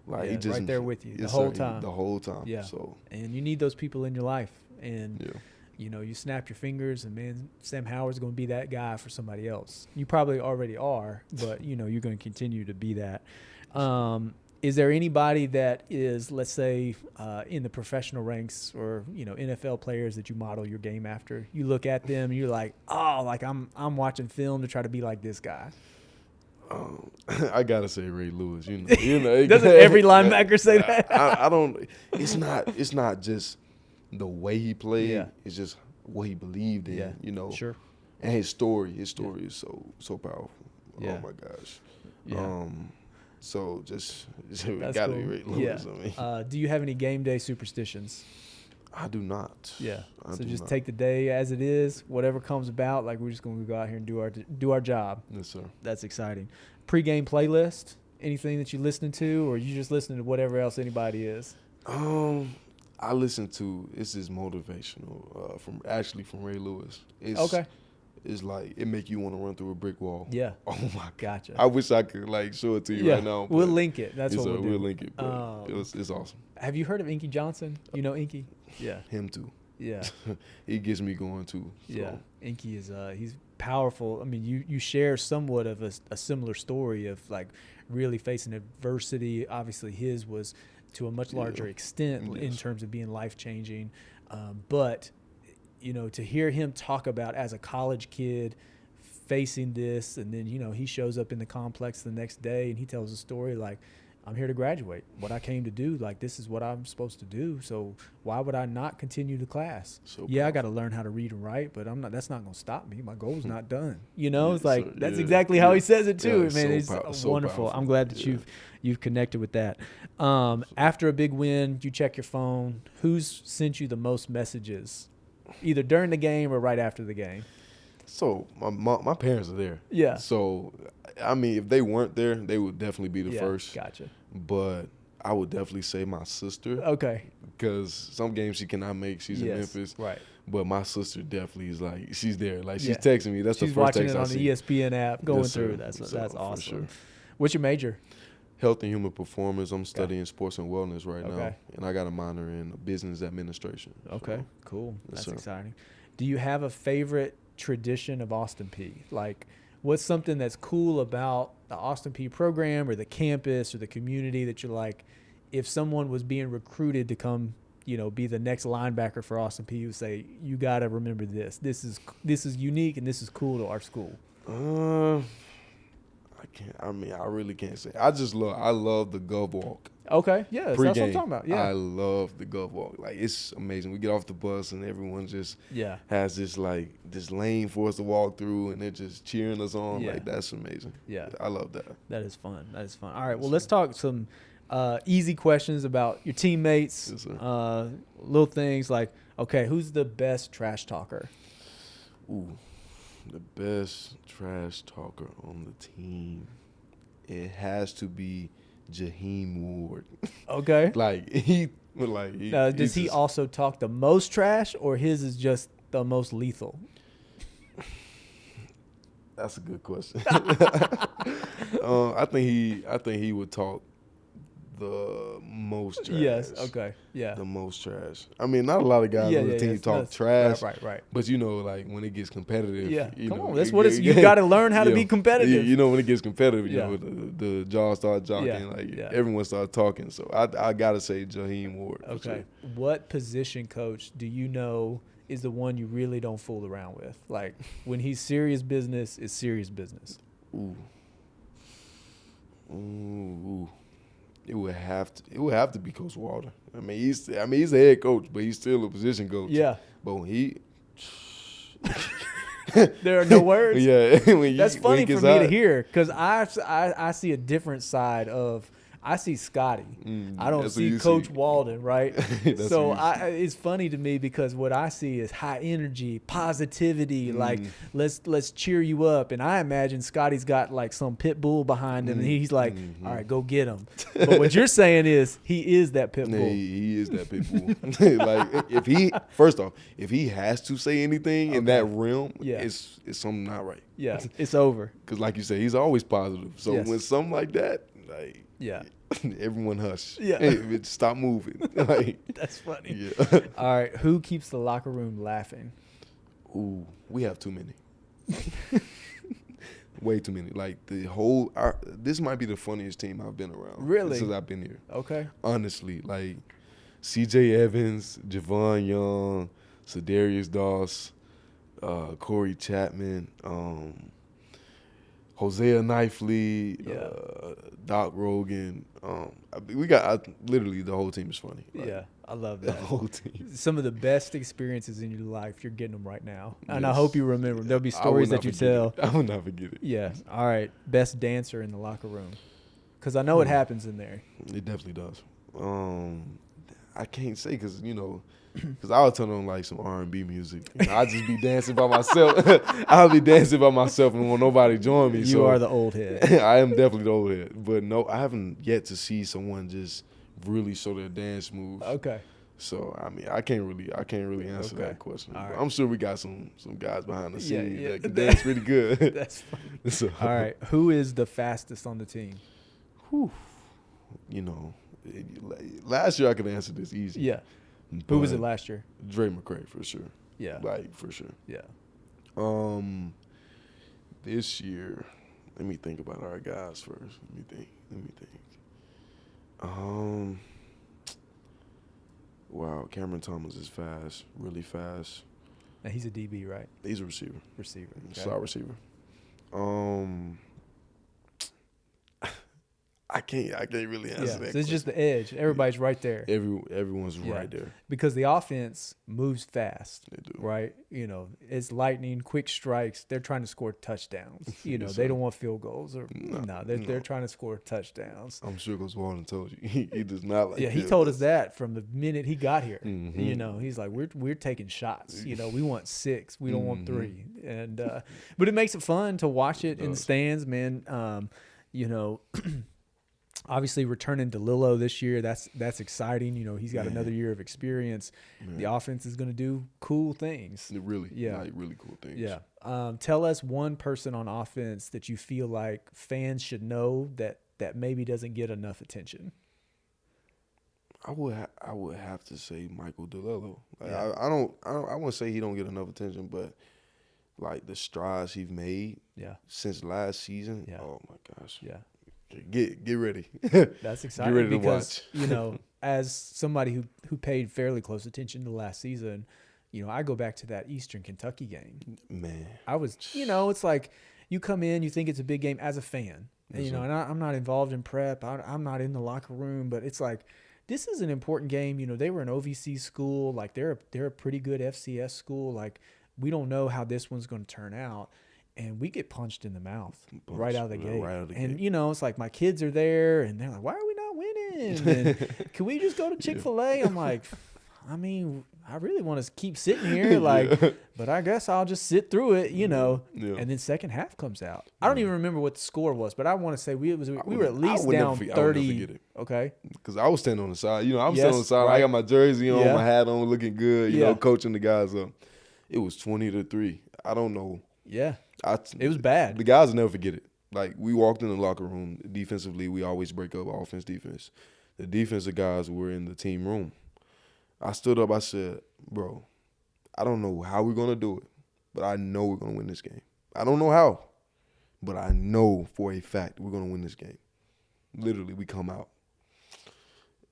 like, he just right there with you the whole time. Yeah. So, and you need those people in your life. And you know, you snap your fingers, and man, Sam Howard's going to be that guy for somebody else. You probably already are, but you know, you're going to continue to be that. Is there anybody that is, let's say, in the professional ranks, or, you know, NFL players that you model your game after? You look at them and you're like, oh, like I'm watching film to try to be like this guy. I gotta say Ray Lewis. You know, Doesn't every linebacker say that? I don't. It's not just the way he played. Yeah. It's just what he believed in. Yeah. You know. Sure. And his story is so powerful. Yeah. Oh my gosh. Yeah. So just That's gotta cool. be Ray Lewis. Yeah. I mean, Do you have any game day superstitions? I do not. Yeah. I So do just not. take the day as it is, whatever comes about. Like, we're just going to go out here and do our job. Yes, sir. That's exciting. Pre-game playlist? Anything that you listening to, or you just listening to whatever else anybody is? I listen to, it's just motivational from Ray Lewis. Okay. It's like, it make you want to run through a brick wall. Yeah. Oh my God. Gotcha. I wish I could like show it to you right now. We'll but link it. That's what we'll do. We'll link it. But it's awesome. Have you heard of Inky Johnson? You know Inky? Yeah. Him too. Yeah. He gets me going too. So. Yeah. Inky is he's powerful. I mean, you share somewhat of a similar story of like really facing adversity. Obviously his was to a much larger extent in terms of being life-changing. But, you know, to hear him talk about as a college kid facing this, and then, you know, he shows up in the complex the next day and he tells a story like, I'm here to graduate. What I came to do, like, this is what I'm supposed to do. So why would I not continue the class? I got to learn how to read and write, but that's not going to stop me. My goal's not done. You know, it's like, that's exactly how he says it too. Man, it's wonderful. Powerful. I'm glad that you've connected with that. After a big win, you check your phone. Who's sent you the most messages, either during the game or right after the game? So my parents are there. Yeah. So, I mean, if they weren't there, they would definitely be the first. Gotcha. But I would definitely say my sister. Okay. Because some games she cannot make. She's in Memphis. Right. But my sister definitely is like, she's there. Like, she's texting me. That's she's the first watching text it I on see. the ESPN app, going Yes, through. sir. That's For awesome. sure. What's your major? Health and human performance. I'm studying sports and wellness right now. Okay. And I got a minor in business administration. Okay, So, cool. That's sir. exciting. Do you have a favorite tradition of Austin Peay? Like, What's something that's cool about the Austin Peay program or the campus or the community that you're like, if someone was being recruited to come, be the next linebacker for Austin Peay, you would say, you got to remember this. This is unique and this is cool to our school. I really can't say. I love the Gov walk. Okay, yeah, that's what I'm talking about. Yeah, I love the Gov walk. Like, it's amazing. We get off the bus and everyone just has this lane for us to walk through, and they're just cheering us on. Yeah. Like, that's amazing. Yeah, I love that. That is fun. All right, well, let's talk some easy questions about your teammates. Yes, little things like, okay, who's the best trash talker? Ooh, the best trash talker on the team. It has to be Jaheim Ward. Okay. Does he also talk the most trash, or his is just the most lethal? That's a good question. I think he would talk the most trash. Yes. Okay. Yeah. The most trash. I mean, not a lot of guys on the team talk trash. Right. But when it gets competitive, come on, that's what it's. You got to learn how to be competitive. When it gets competitive, the jaws start jogging. Everyone starts talking. So I gotta say Jaheim Ward. Okay. Sure. What position coach do you know is the one you really don't fool around with? Like, when he's serious business, it's serious business. Ooh. It would have to be Coach Walter. I mean, he's the head coach, but he's still a position coach. Yeah. But when he there are no words. Yeah. That's funny for me to hear, because I see a different side of. I see Scotty. I don't see Coach Walden, right? So it's funny to me because what I see is high energy, positivity, like let's cheer you up. And I imagine Scotty's got like some pit bull behind him, and he's like, all right, go get him. But what you're saying is he is that pit bull. He is that pit bull. Like, if he has to say anything in that realm, it's something not right. Yeah, it's over. Because like you said, he's always positive. So when something like that, like, everyone hush. Yeah. Hey, stop moving. Like, that's funny. Yeah. All right. Who keeps the locker room laughing? Ooh, we have too many. Way too many. Like, this might be the funniest team I've been around. Really? Since I've been here. Okay. Honestly, like, C.J. Evans, Javon Young, Sedarius Doss, Corey Chapman, Hosea Knifley, Doc Rogan. We got literally the whole team is funny. Like, I love that. The whole team. Some of the best experiences in your life, you're getting them right now. And I hope you remember them. There'll be stories that you tell. I will not forget it. Yeah. All right. Best dancer in the locker room. Because I know it happens in there. It definitely does. I can't say because, because I'll turn on like some R&B music. I'll just be dancing by myself. I'll be dancing by myself and won't nobody join me. You are the old head. I am definitely the old head. But no, I haven't yet to see someone just really show their dance moves. Okay. So I mean, I can't really answer that question. Right. I'm sure we got some guys behind the scenes that can dance pretty good. That's funny. So, all right. Who is the fastest on the team? Whew. Last year I could answer this easy. Yeah. Who was it last year? Dre McCray, for sure. Yeah. Like, for sure. Yeah. This year, let me think about our guys first. Let me think. Wow, Cameron Thomas is fast, really fast. And he's a DB, right? He's a receiver. Okay. Slot receiver. I can't really answer that. So it's question. Just the edge. Everybody's right there. Everyone's right there. Because the offense moves fast. They do. Right? It's lightning, quick strikes. They're trying to score touchdowns. They don't want field goals. They're trying to score touchdowns. I'm sure Coach Walden told you. He does not like he told us that from the minute he got here. Mm-hmm. He's like, we're taking shots. We want 6. We don't want 3. And but it makes it fun to watch it in the stands, man. Obviously, returning to Lillo this year, that's exciting. He's got another year of experience. Man. The offense is going to do cool things. Really cool things. Yeah. Tell us one person on offense that you feel like fans should know that maybe doesn't get enough attention. I would have to say Michael DeLillo. I wouldn't say he don't get enough attention, but like the strides he's made since last season. Yeah. Oh my gosh. Yeah. Get ready. That's exciting. Get ready to because, watch. As somebody who paid fairly close attention to last season, I go back to that Eastern Kentucky game. Man. I was, it's like you come in, you think it's a big game as a fan. And, and I'm not involved in prep. I'm not in the locker room, but it's like, this is an important game. They were an OVC school. Like they're a pretty good FCS school. Like we don't know how this one's going to turn out. And we get punched in the mouth right out of the gate. And, it's like my kids are there and they're like, why are we not winning? And can we just go to Chick-fil-A? I'm like, I mean, I really want to keep sitting here, but I guess I'll just sit through it, Yeah. And then second half comes out. I don't even remember what the score was, but I want to say we were at least down 30. I would never forget it. Okay. Because I was standing on the side. I'm standing on the side. Right. I got my jersey on, my hat on, looking good, coaching the guys up. It was 20-3. I don't know. Yeah. It was bad. The guys will never forget it. Like, we walked in the locker room. Defensively, we always break up offense, defense. The defensive guys were in the team room. I stood up. I said, bro, I don't know how we're going to do it, but I know we're going to win this game. I don't know how, but I know for a fact we're going to win this game. Literally, we come out.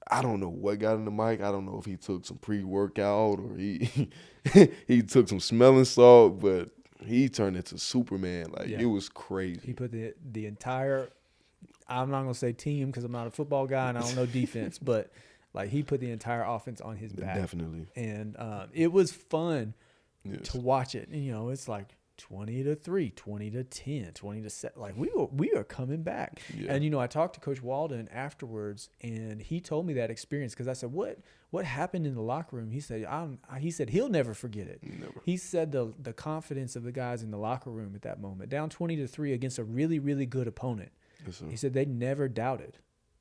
I don't know what got in the mic. I don't know if he took some pre-workout or he took some smelling salt, but he turned into Superman. Like, it was crazy. He put the entire – I'm not going to say team because I'm not a football guy and I don't know defense, but – like, he put the entire offense on his back. Definitely. And it was fun to watch it. And, it's like 20-3, 20-10, 20-7. Like, we are coming back. Yeah. And, I talked to Coach Walden afterwards, and he told me that experience because I said, what happened in the locker room? He said he'll never forget it. Never. He said the confidence of the guys in the locker room at that moment, down 20-3 against a really, really good opponent. Yes, sir. He said they never doubted.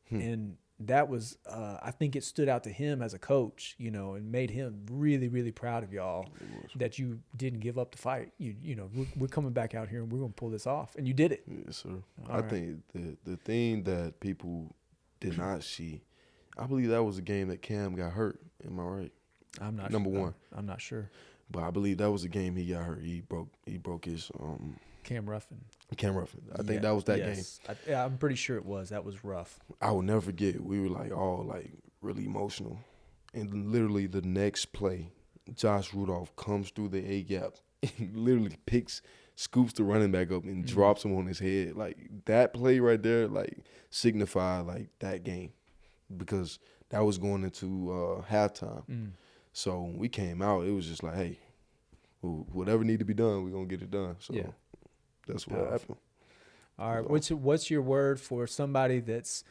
And that was, I think it stood out to him as a coach, and made him really, really proud of y'all that you didn't give up the fight. We're coming back out here and we're going to pull this off. And you did it. Yes, sir. I think the thing that people did not see, I believe that was a game that Cam got hurt. Am I right? I'm not Number sure. one. I'm not sure. But I believe that was a game he got hurt. He broke his Cam Ruffin. I think that was that game. I'm pretty sure it was. That was rough. I will never forget. We were all really emotional. And literally the next play, Josh Rudolph comes through the A gap and literally scoops the running back up and drops him on his head. Like, that play right there, signified that game because that was going into halftime. So we came out. It was just like, hey, whatever need to be done, we're going to get it done. So that's what happened. All right. What's your word for somebody that's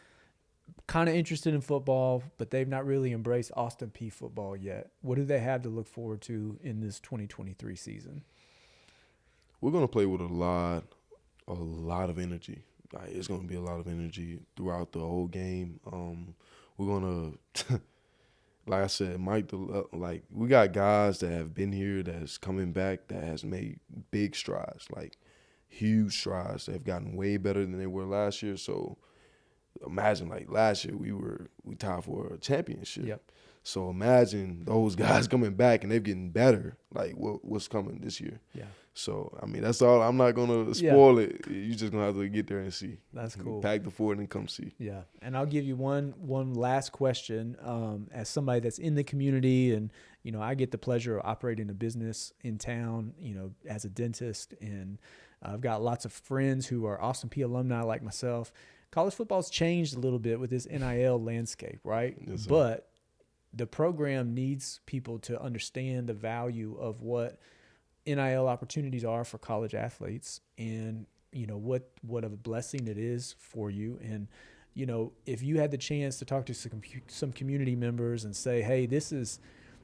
kind of interested in football, but they've not really embraced Austin Peay football yet? What do they have to look forward to in this 2023 season? We're going to play with a lot of energy. It's going to be a lot of energy throughout the whole game. We're going to like I said, Mike, we got guys that have been here that's coming back that has made big strides, huge strides. They've gotten way better than they were last year. So imagine, last year we tied for a championship. Yep. So imagine those guys coming back and they're getting better. What's coming this year? Yeah. So, I mean, that's all. I'm not going to spoil it. You're just going to have to get there and see. That's cool. Pack the fort and come see. Yeah. And I'll give you one last question. As somebody that's in the community and, I get the pleasure of operating a business in town, as a dentist. And I've got lots of friends who are Austin Peay alumni like myself. College football's changed a little bit with this NIL landscape, right? Yes, sir. But the program needs people to understand the value of what NIL opportunities are for college athletes and, what a blessing it is for you. And, if you had the chance to talk to some community members and say, hey, this is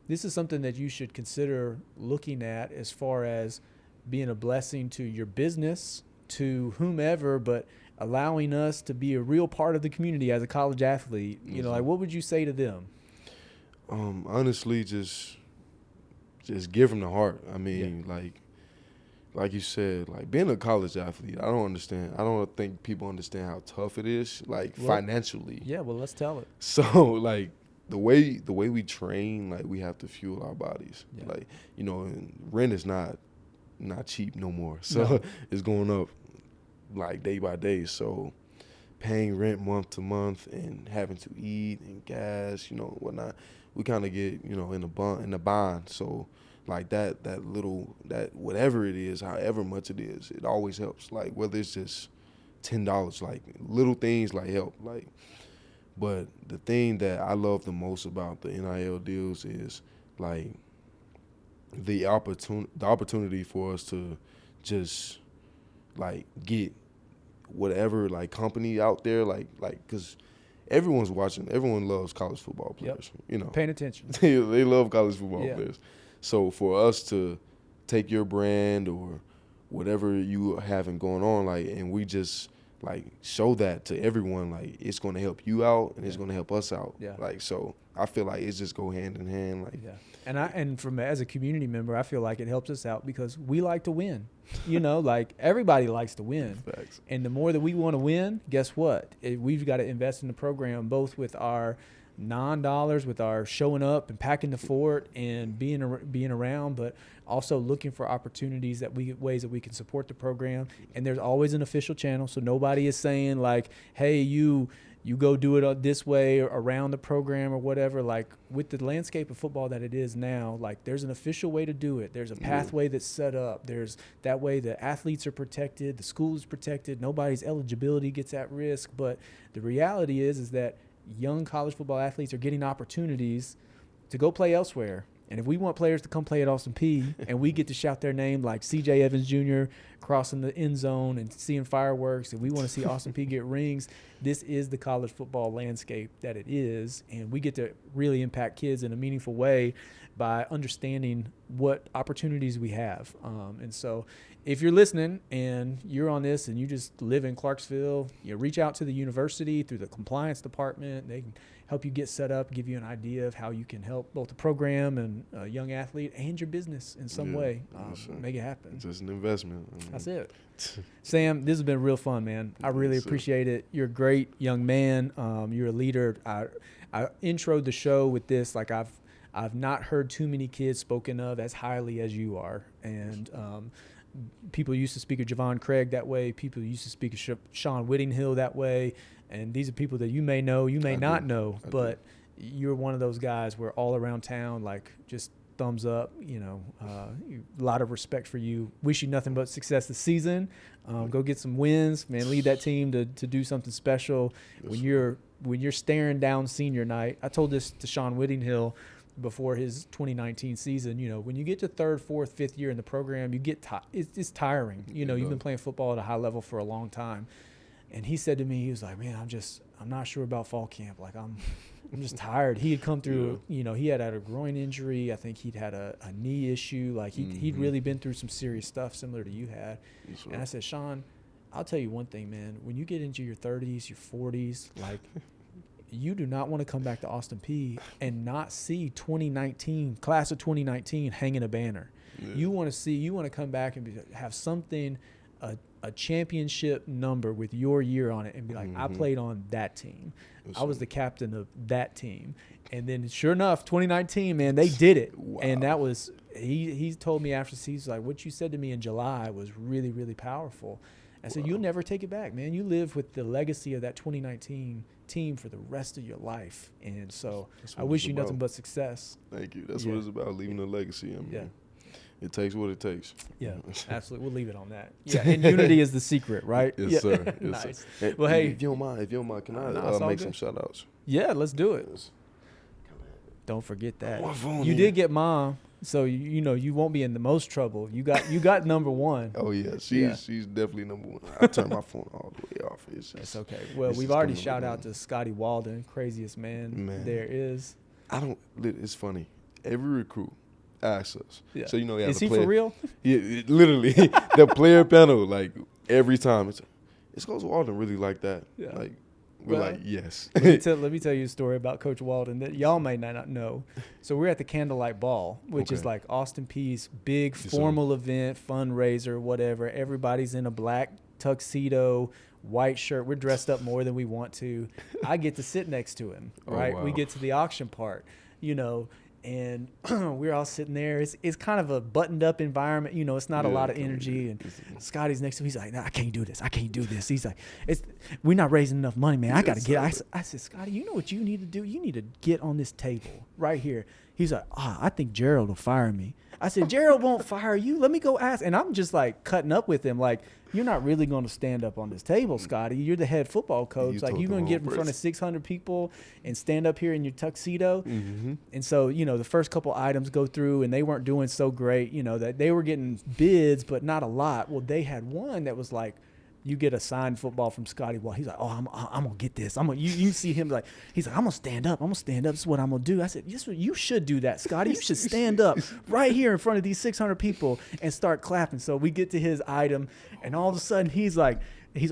something that you should consider looking at as far as being a blessing to your business, to whomever, but allowing us to be a real part of the community as a college athlete, what would you say to them? Honestly, just give from the heart. I mean, like you said, being a college athlete, I don't understand. I don't think people understand how tough it is, financially. Yeah, well, let's tell it. So, the way we train, we have to fuel our bodies. Yeah. And rent is not not cheap no more. So it's going up like day by day. So paying rent month to month and having to eat and gas, whatnot, we kind of get, in the bond. So like that whatever it is, however much it is, it always helps. Like whether it's just $10, like little things like help. Like, but the thing that I love the most about the NIL deals is like the opportunity for us to just like get whatever like company out there, like because everyone's watching, everyone loves college football players. Paying attention. They love college football players. So for us to take your brand or whatever you having going on, like, and we just like show that to everyone, like it's going to help you out and it's going to help us out. Like, so I feel like it's just go hand in hand. Like, and from as a community member, I feel like it helps us out because we like to win. Like everybody likes to win. Facts. And the more that we want to win, guess what? We've got to invest in the program, both with our non-dollars, with our showing up and packing the fort and being around, but also looking for opportunities ways that we can support the program. And there's always an official channel, so nobody is saying like, hey, you go do it this way or around the program or whatever. Like with the landscape of football that it is now, like there's an official way to do it. There's a pathway that's set up. There's that way the athletes are protected, the school is protected, nobody's eligibility gets at risk. But the reality is that young college football athletes are getting opportunities to go play elsewhere. And if we want players to come play at Austin Peay and we get to shout their name like C.J. Evans Jr. crossing the end zone and seeing fireworks, and we want to see Austin Peay get rings, this is the college football landscape that it is. And we get to really impact kids in a meaningful way by understanding what opportunities we have. And so if you're listening and you're on this and you just live in Clarksville, you reach out to the university through the compliance department. They can help you get set up, give you an idea of how you can help both the program and a young athlete and your business in some way. Make it happen. It's just an investment. That's it. Sam, this has been real fun, man. I really appreciate it. You're a great young man. You're a leader. I introed the show with this. Like I've not heard too many kids spoken of as highly as you are. And people used to speak of Javon Craig that way. People used to speak of Sean Whittinghill that way. And these are people that you may know, you may not know, but you're one of those guys where all around town, like just thumbs up, a lot of respect for you. Wish you nothing but success this season. Go get some wins, man. Lead that team to do something special. When you're staring down senior night, I told this to Sean Whittinghill before his 2019 season, when you get to third, fourth, fifth year in the program, you get it's tiring. You've been playing football at a high level for a long time. And he said to me, he was like, man, I'm not sure about fall camp. Like I'm just tired. He had come through, he had a groin injury. I think he'd had a knee issue. Like he'd really been through some serious stuff similar to you had. And I said, Sean, I'll tell you one thing, man, when you get into your 30s, your 40s, like you do not want to come back to Austin Peay and not see class of 2019 hanging a banner. Yeah. You want to come back and have something, a championship number with your year on it and be like, I played on that team. I was the captain of that team. And then sure enough, 2019, man, they did it. Wow. And that was, he told me after the season, like, what you said to me in July was really, really powerful. I said, you'll never take it back, man. You live with the legacy of that 2019 team for the rest of your life. And so I wish you nothing but success. Thank you. That's what it's about, leaving a legacy. It takes what it takes. Yeah, absolutely. We'll leave it on that. Yeah, and unity is the secret, right? Yes, sir. Yes, nice. Sir. Well, hey. If you don't mind, can I make some shout-outs? Yeah, let's do it. Yes. Don't forget that. You did get Mom, so you won't be in the most trouble. You got number one. Oh, yeah. She's definitely number one. I turned my phone all the way off. It's okay. Well, we've already shout out to Scotty Walden, craziest man there is. It's funny. Every recruit asks us. Yeah. So, is he for real? Yeah, literally. The player panel, like, every time. It's Coach Walden really like that. Yeah. Like, we're like, yes. Let me tell you a story about Coach Walden that y'all may not know. So we're at the Candlelight Ball, which is like Austin Peay's big formal event, fundraiser, whatever. Everybody's in a black tuxedo, white shirt. We're dressed up more than we want to. I get to sit next to him, right? Oh, wow. We get to the auction part, And we're all sitting there. It's kind of a buttoned up environment. You know, it's not a lot of energy. And Scotty's next to me. He's like, nah, I can't do this. I can't do this. He's like, we're not raising enough money, man. I got to get. I said, Scotty, you know what you need to do? You need to get on this table right here. He's like, I think Gerald will fire me. I said, Gerald won't fire you. Let me go ask. And I'm just like cutting up with him. Like, you're not really going to stand up on this table, Scotty. You're the head football coach. Like, you're going to get in front of 600 people and stand up here in your tuxedo. Mm-hmm. And so, you know, the first couple items go through and they weren't doing so great, you know, that they were getting bids, but not a lot. Well, they had one that was like, you get a signed football from Scotty. Well, he's like, oh, I'm gonna get this. You see him like, he's like, I'm gonna stand up. This is what I'm gonna do. I said, yes, you should do that, Scotty. You should stand up right here in front of these 600 people and start clapping. So we get to his item, and all of a sudden he's like,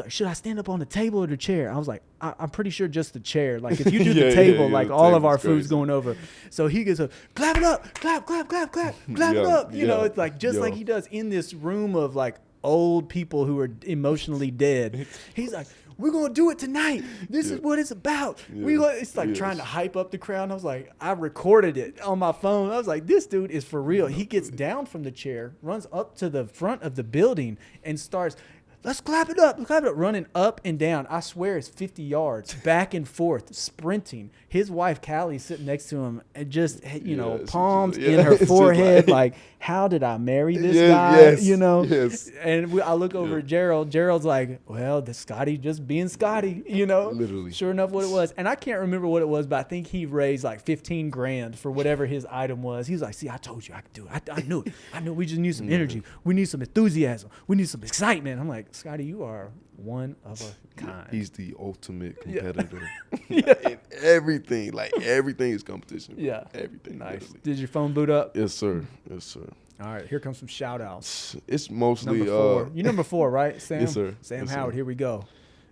should I stand up on the table or the chair? I was like, I'm pretty sure just the chair. Like, if you do the table, like all of our food's going over. So he gets a clap it up, clap it up. You know, it's like just like he does in this room of like old people who are emotionally dead. He's like, we're going to do it tonight. This is what it's about. It's like trying to hype up the crowd. And I was like, I recorded it on my phone. I was like, this dude is for real. He gets down from the chair, runs up to the front of the building and starts, let's clap it up, running up and down. I swear it's 50 yards, back and forth, sprinting. His wife, Callie, sitting next to him and just, you know, palms in her forehead. Like, how did I marry this guy? Yes, you know? Yes. And I look over at Gerald. Gerald's like, well, the Scotty just being Scotty, you know? Literally. Sure enough what it was. And I can't remember what it was, but I think he raised like $15,000 for whatever his item was. He was like, see, I told you I could do it. I knew it. I knew we just need some energy. We need some enthusiasm. We need some excitement. I'm like, Scotty, you are one of a kind. He's the ultimate competitor. In everything. Like, everything is competition. Yeah. Everything. Nice. Literally. Did your phone boot up? Yes, sir. Yes, sir. All right, here comes some shout-outs. It's mostly... Number 4. You're number 4, right, Sam? Yes, sir. Sam Yes, Howard, sir. here we go.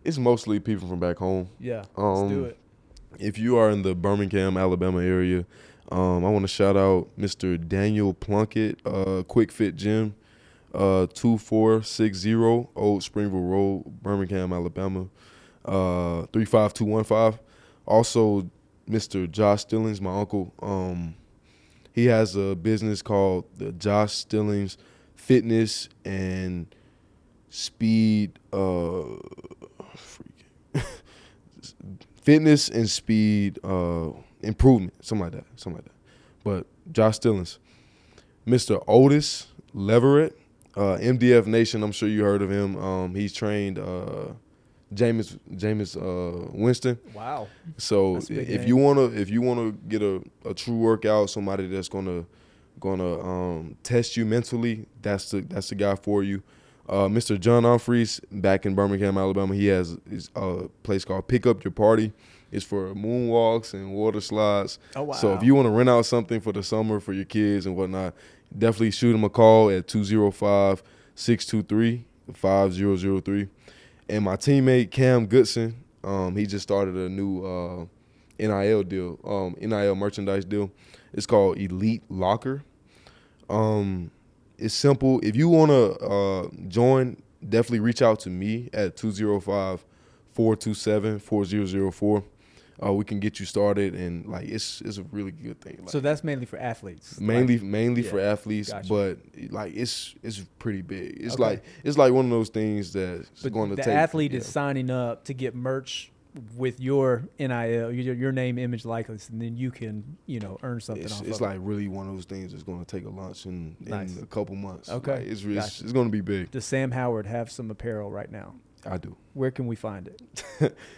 It's mostly people from back home. Yeah, let's do it. If you are in the Birmingham, Alabama area, I want to shout out Mr. Daniel Plunkett, Quick Fit Gym, 2460 Old Springville Road, Birmingham, Alabama, 35215. Also, Mr. Josh Stilings, my uncle, he has a business called the Josh Stilings Fitness and Speed Fitness and Speed Improvement, something like that. But Josh Stilings, Mr. Otis Leverett, MDF Nation, I'm sure you heard of him. He's trained Jameis Winston. Wow. So if you wanna get a true workout, somebody that's gonna test you mentally, that's the guy for you. Mr. John Humphreys back in Birmingham, Alabama, he has a place called Pick Up Your Party. It's for moonwalks and water slides. Oh, wow. So if you want to rent out something for the summer for your kids and whatnot, definitely shoot him a call at 205-623-5003. And my teammate, Cam Goodson, he just started a new NIL deal, NIL merchandise deal. It's called Elite Locker. It's simple. If you want to join, definitely reach out to me at 205-427-4004. We can get you started, and like it's a really good thing. Like, so that's mainly for athletes. Mainly for athletes, gotcha. But like it's pretty big. It's like one of those things that's going to take. The athlete is signing up to get merch with your NIL, your name, image, likeness, and then you can earn something off of it. It's like really one of those things that's going to take a launch in a couple months. Okay, like, it's going to be big. Does Sam Howard have some apparel right now? I do. Where can we find it?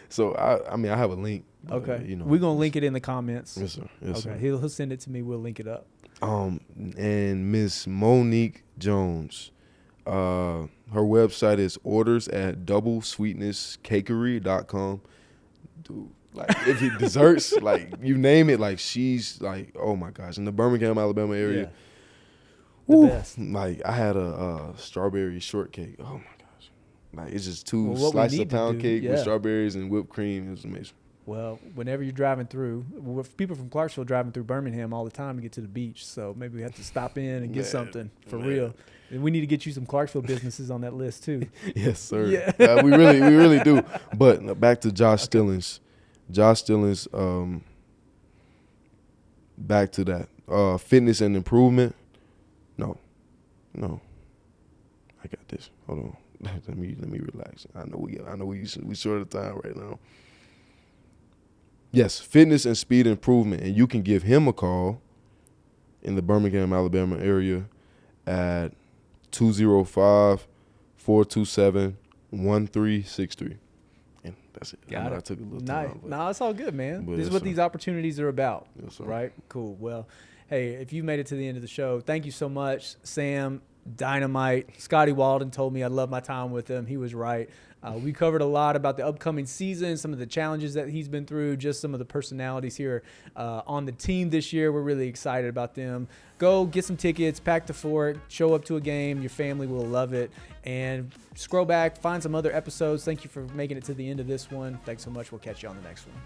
So I have a link. Okay. We're gonna link it in the comments. Yes, sir. Yes, okay. Sir. He'll send it to me. We'll link it up. And Miss Monique Jones, her website is orders@doublesweetnesscakery.com. Dude, like if it desserts, like you name it, like she's like, oh my gosh, in the Birmingham, Alabama area. Yeah. The best. Like I had a strawberry shortcake. Oh my gosh. Like it's just two slices of pound cake with strawberries and whipped cream. It was amazing. Well, whenever you're driving through, people from Clarksville driving through Birmingham all the time to get to the beach, so maybe we have to stop in and get something for real. And we need to get you some Clarksville businesses on that list too. Yes, sir. Yeah. We really do. But back to Josh Stilings. Josh Stilings, back to that. Fitness and improvement. No. I got this. Hold on. Let me relax. I know we short of time right now. Yes, fitness and speed improvement, and you can give him a call in the Birmingham, Alabama area at 205-427-1363. And that's it. Got it. I took a little time. No, it's all good, man. But This is what these opportunities are about, yes, right? Cool. Well, hey, if you made it to the end of the show, thank you so much, Sam. Dynamite. Scotty Walden told me I love my time with him. He was right. We covered a lot about the upcoming season, some of the challenges that he's been through, just some of the personalities here on the team this year. We're really excited about them. Go get some tickets, pack the fort, show up to a game. Your family will love it. And scroll back, find some other episodes. Thank you for making it to the end of this one. Thanks so much. We'll catch you on the next one.